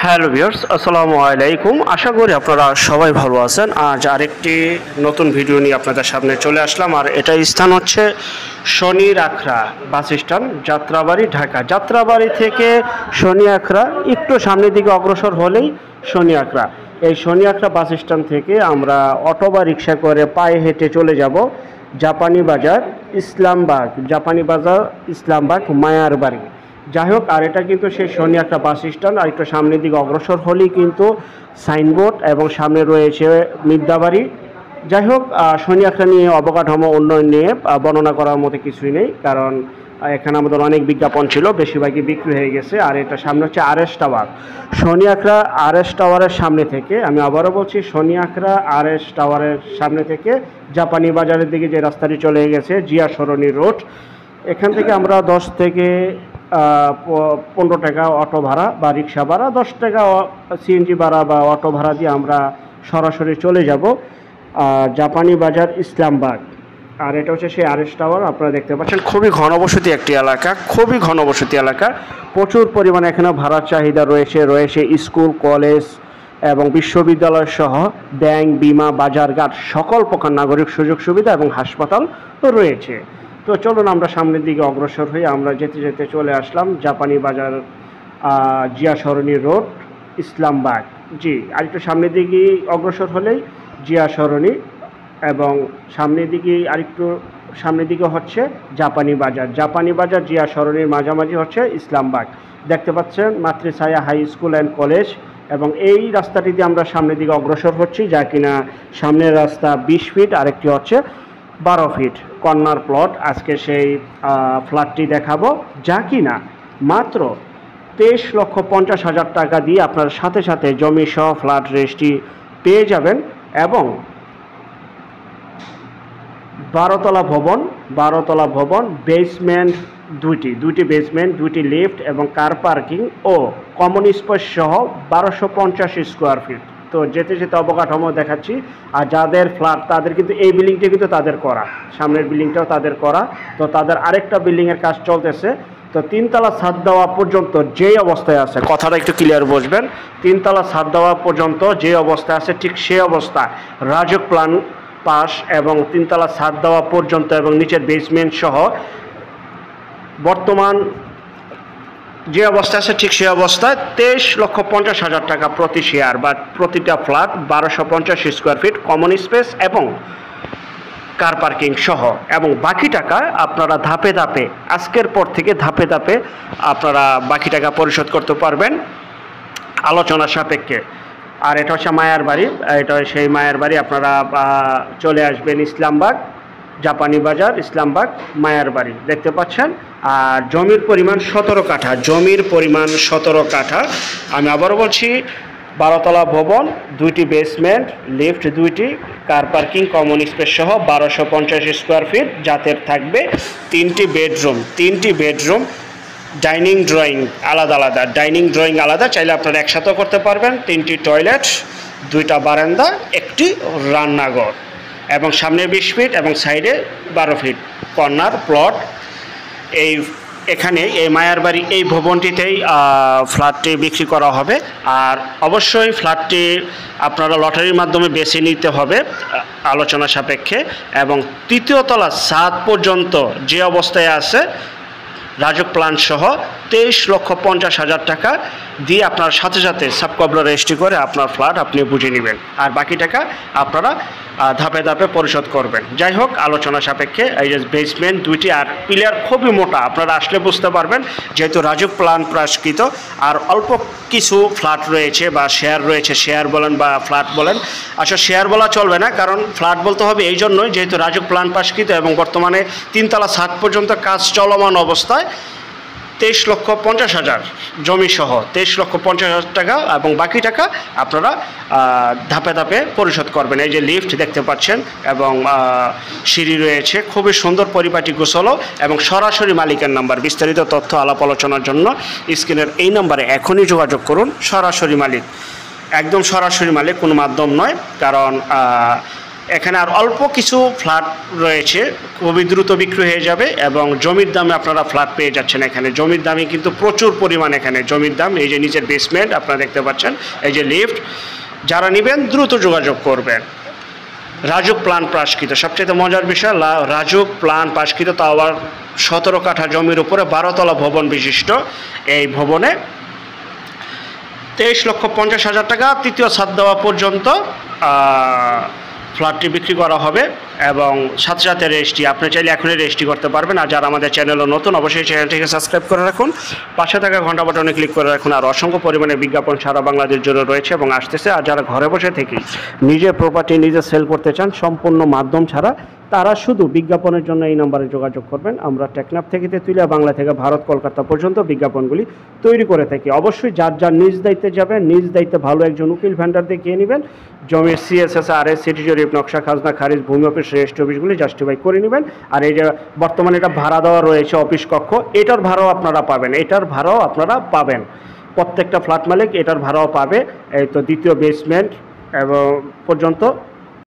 Hello viewers, আসসালামু আলাইকুম। আশা করি আপনারা সবাই ভালো আছেন। আজ আরেকটি নতুন ভিডিও নিয়ে আপনাদের সামনে চলে আসলাম। আর এটা স্থান হচ্ছে শনির আখড়া বাস স্ট্যান্ড, যাত্রাবাড়ি, ঢাকা। যাত্রাবাড়ি থেকে শনি আখড়া একটু সামনের দিকে অগ্রসর হলেই শনি আখড়া। এই শনি আখড়া বাস স্ট্যান্ড থেকে আমরা অটো বা রিক্সা করে পায়ে হেঁটে চলে যাব জাপানি বাজার, ইসলামবাগ। জাপানি বাজার, ইসলামবাগ, মায়ার বাড়ি। যাই হোক, আর এটা কিন্তু সেই শনি একটা বাস স্ট্যান্ড। আর একটু সামনের দিকে অগ্রসর হলেই কিন্তু সাইনবোর্ড এবং সামনে রয়েছে মিদ্যাবাড়ি। যাই হোক, শনি একটা নিয়ে অবকাঠামো উন্নয়ন নিয়ে বর্ণনা করার মতো কিছুই নেই, কারণ এখানে আমাদের অনেক বিজ্ঞাপন ছিল, বেশিরভাগই বিক্রি হয়ে গেছে। আর এটা সামনে হচ্ছে আরএস টাওয়ার। শনি আখড়া আরএস টাওয়ারের সামনে থেকে, আমি আবারও বলছি, শনি আখড়া আরএস টাওয়ারের সামনে থেকে জাপানি বাজারের দিকে যে রাস্তাটি চলে গেছে, জিয়া সরণি রোড, এখান থেকে আমরা 10 থেকে 15 টাকা অটো ভাড়া বা রিক্সা ভাড়া, 10 টাকা সিএনজি ভাড়া বা অটো ভাড়া দিয়ে আমরা সরাসরি চলে যাব জাপানি বাজার, ইসলামবাগ। আর এটা হচ্ছে সেই আরএস টাওয়ার। আপনারা দেখতে পাচ্ছেন খুবই ঘনবসতি একটি এলাকা, খুবই ঘনবসতি এলাকা। প্রচুর পরিমাণে এখানে ভাড়ার চাহিদা রয়েছে স্কুল, কলেজ এবং বিশ্ববিদ্যালয় সহ ব্যাংক, বিমা, বাজারঘাট, সকল প্রকার নাগরিক সুযোগ সুবিধা এবং হাসপাতাল রয়েছে। তো চলুন আমরা সামনের দিকে অগ্রসর হয়ে আমরা যেতে যেতে চলে আসলাম জাপানি বাজার, জিয়া সরণি রোড, ইসলামবাগ। জি, আর একটু সামনের দিকে অগ্রসর হলেই জিয়া সরণি, এবং সামনের দিকে আরেকটু সামনের দিকে হচ্ছে জাপানি বাজার। জাপানি বাজার, জিয়া সরণির মাঝামাঝি হচ্ছে ইসলামবাগ। দেখতে পাচ্ছেন Matrichhaya high school and college. এবং এই রাস্তাটিতে আমরা সামনের দিকে অগ্রসর হচ্ছি, যা কিনা সামনের রাস্তা 20 ফিট, আরেকটি হচ্ছে 12 ফিট কর্নার প্লট। আজকে সেই ফ্ল্যাটটি দেখাবো, যা কিনা মাত্র 23,50,000 টাকা দিয়ে আপনার সাথে সাথে জমি সহ ফ্ল্যাট রেজিস্ট্রি পেয়ে যাবেন। এবং 12তলা ভবন, বেসমেন্ট দুইটি বেসমেন্ট, 2টি লিফট এবং কার পার্কিং ও কমন স্পেস সহ 1250 স্কোয়ার ফিট। তো যেতে যেতে অবকাঠামো দেখাচ্ছি। আর যাদের ফ্ল্যাট, তাদের কিন্তু এই বিল্ডিংটা কিন্তু তাদের করা, সামনের বিল্ডিংটাও তাদের করা। তো তাদের আরেকটা বিল্ডিংয়ের কাজ চলতেছে। তো 3 তলা ছাদ দেওয়া পর্যন্ত যেই অবস্থায় আছে, কথাটা একটু ক্লিয়ার বুঝবেন, 3 তলা ছাদ দেওয়া পর্যন্ত যে অবস্থায় আছে ঠিক সেই অবস্থা রাজুক প্ল্যান পাস এবং 3 তলা ছাদ দেওয়া পর্যন্ত এবং নিচের বেসমেন্ট সহ বর্তমান যে অবস্থা আছে ঠিক সেই অবস্থায় 23,50,000 টাকা প্রতি শেয়ার বা প্রতিটা flat, 1250 square feet, common space এবং কার পার্কিং সহ। এবং বাকি টাকা আপনারা ধাপে ধাপে, আজকের পর থেকে ধাপে ধাপে আপনারা বাকি টাকা পরিশোধ করতে পারবেন আলোচনা সাপেক্ষে। আর এটা হচ্ছে মায়ার বাড়ি, এটা সেই মায়ার বাড়ি। আপনারা চলে আসবেন ইসলামবাগ, জাপানি বাজার, ইসলামবাগ, মায়ার বাড়ি, দেখতে পাচ্ছেন। আর জমির পরিমাণ 17 কাঠা, জমির পরিমাণ 17 কাঠা। আমি আবারও বলছি, 12তলা ভবন, 2টি বেসমেন্ট, লিফট 2টি, কার পার্কিং, কমন স্পেস সহ 1250 স্কোয়ার ফিট, যাতে থাকবে 3টি বেডরুম, ডাইনিং ড্রয়িং আলাদা, ডাইনিং ড্রয়িং আলাদা, চাইলে আপনারা একসাথেও করতে পারবেন। 3টি টয়লেট, 2টা বারান্দা, 1টি রান্নাঘর এবং সামনে 20 ফিট এবং সাইডে 12 ফিট কর্নার প্লট। এখানে এই মায়ার বাড়ি এই ভবনটিতেই ফ্ল্যাটটি বিক্রি করা হবে। আর অবশ্যই ফ্ল্যাটটি আপনারা লটারির মাধ্যমে বেছে নিতে হবে আলোচনা সাপেক্ষে। এবং 3য় তলা ছাদ পর্যন্ত যে অবস্থায় আছে রাজুক প্ল্যান সহ 23,50,000 টাকা দিয়ে আপনার সাথে সাথে সাবকবলা রেজিস্ট্রি করে আপনার ফ্ল্যাট আপনি বুঝে নেবেন। আর বাকি টাকা আপনারা ধাপে ধাপে পরিশোধ করবেন। যাই হোক, আলোচনা সাপেক্ষে এই যে বেসমেন্ট 2টি, আর পিলার খুবই মোটা, আপনারা আসলে বুঝতে পারবেন, যেহেতু রাজুক প্ল্যান পুরস্কৃত। আর অল্প কিছু ফ্ল্যাট রয়েছে বা শেয়ার রয়েছে, শেয়ার বলেন বা ফ্ল্যাট বলেন, আসলে শেয়ার বলা চলবে না, কারণ ফ্ল্যাট বলতে হবে এই জন্যই যেহেতু রাজুক প্ল্যান পুরস্কৃত এবং বর্তমানে 3 তলা ছাদ পর্যন্ত কাজ চলমান অবস্থায় 23,50,000 জমি সহ 23,50,000 টাকা, এবং বাকি টাকা আপনারা ধাপে ধাপে পরিশোধ করবেন। এই যে লিফট দেখতে পাচ্ছেন এবং সিঁড়ি রয়েছে, খুবই সুন্দর, পরিপাটি গোছালো এবং সরাসরি মালিকের নাম্বার। বিস্তারিত তথ্য আলাপ আলোচনার জন্য স্ক্রিনের এই নাম্বারে এখনই যোগাযোগ করুন। সরাসরি মালিক, একদম সরাসরি মালিক, কোনো মাধ্যম নয়। কারণ এখানে আর অল্প কিছু ফ্ল্যাট রয়েছে, খুবই দ্রুত বিক্রি হয়ে যাবে এবং জমির দামে আপনারা ফ্ল্যাট পেয়ে যাচ্ছেন। এখানে জমির দামে কিন্তু প্রচুর পরিমাণ, এখানে জমির দাম। এই যে নিচের বেসমেন্ট আপনারা দেখতে পাচ্ছেন, এই যে লিফট। যারা নেবেন দ্রুত যোগাযোগ করবেন। রাজুক প্ল্যান প্রাস্কৃত, সবচেয়ে মজার বিষয় রাজুক প্ল্যান প্রাস্কৃত, তাও আবার 17 কাঠা জমির উপরে 12 তলা ভবন বিশিষ্ট এই ভবনে 23,50,000 টাকা তৃতীয় ছাদ দেওয়া পর্যন্ত ফ্ল্যাটটি বিক্রি করা হবে এবং সাথে সাথে রেজিস্ট্রি। আপনি চাইলে এখনই রেজিস্ট্রি করতে পারবেন। আর যারা আমাদের চ্যানেলও নতুন, অবশ্যই চ্যানেলটিকে সাবস্ক্রাইব করে রাখুন, পাশে থাকা ঘন্টা বাটনে ক্লিক করে রাখুন। আর অসংখ্য পরিমাণে বিজ্ঞাপন সারা বাংলাদেশ জুড়ে রয়েছে এবং আসতেছে। আর যারা ঘরে বসে থেকে নিজের প্রপার্টি নিজে সেল করতে চান সম্পূর্ণ মাধ্যম ছাড়া, তারা শুধু বিজ্ঞাপনের জন্য এই নম্বরে যোগাযোগ করবেন। আমরা টেকনাফ থেকে তেঁতুলিয়া, বাংলা থেকে ভারত, কলকাতা পর্যন্ত বিজ্ঞাপনগুলি তৈরি করে থাকি। অবশ্যই যার যার নিজ দায়িত্বে যাবেন, নিজ দায়িত্বে ভালো একজন উকিল ভেন্ডার দেখিয়ে নেবেন। জমির CSS, RS, সিটি জরিপ, নকশা, খাজনা খারিজ, ভূমি অফিস, রেজিস্ট্রি অফিসগুলি জাস্টিফাই করে নেবেন। আর এই যে বর্তমানে এটা ভাড়া দেওয়া রয়েছে অফিস কক্ষ, এটার ভাড়াও আপনারা পাবেন, এটার ভাড়াও আপনারা পাবেন। প্রত্যেকটা ফ্ল্যাট মালিক এটার ভাড়াও পাবে। এই তো দ্বিতীয় বেসমেন্ট এবং পর্যন্ত